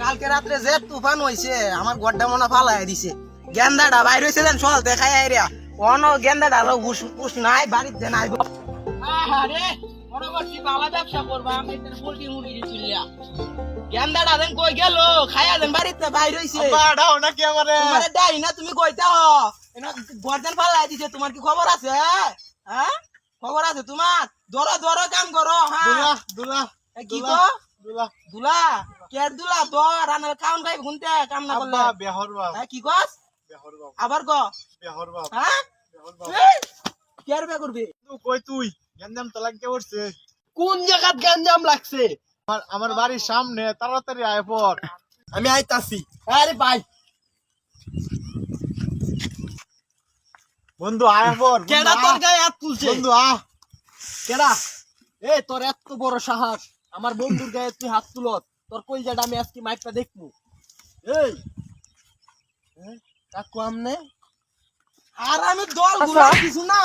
কালকে রাত্রে যে তুফান হইছে আমার গড্ডা মনে ফালাই দিছে। গেন্দাটা বাইর হইছে দেন সল দেখাই আইরা কোন গেন্দাটা হুশ হুশ নাই বাড়িতে নাই। আরে পরবর্তী বালা ব্যবসা করবা আমি এর পোল্ট্রি মুরগি চুলিয়া গেন্দাটা দেন কই গেল খাইয়া দেন বাড়িতে বাইর হইছে। বাড়াও নাকি আমারে তোমারে দেই না তুমি কইতা হ এনা গর্দান ফালাই দিছে। তোমার কি খবর আছে? হ্যাঁ খবর আছে তোমার? ধরো ধরো কাম করো। হ্যাঁ দুলা কি কো দুলা দুলা কের দুলা তো রান্নার খাওন খাই ঘুনতে কাম না করলে আব্বা বেহর বাপ কি কস বেহর বাপ আবার ক বেহর বাপ হ্যাঁ বেহর বাপ কের বে করবি তুই কই তুই গেন্দাম তো লাগতে পড়ছে কোন জায়গাত গঞ্জাম লাগছে? আমার বাড়ির সামনে তাড়াতাড়ি আয় পর আমি আইতাছি। আরে ভাই বন্ধু আয় পর কেডা তোর গায়ে হাত তুলছে? বন্ধু আ কেডা? এ তোর এত বড় সাহস আমার বন্ধুর গায়ে তুই হাত তুলত? তোর কইজাটা আমি আজকে মাইকটা দেখমু। এই কাকু আমনে আর আমি দল গুলা কিছু না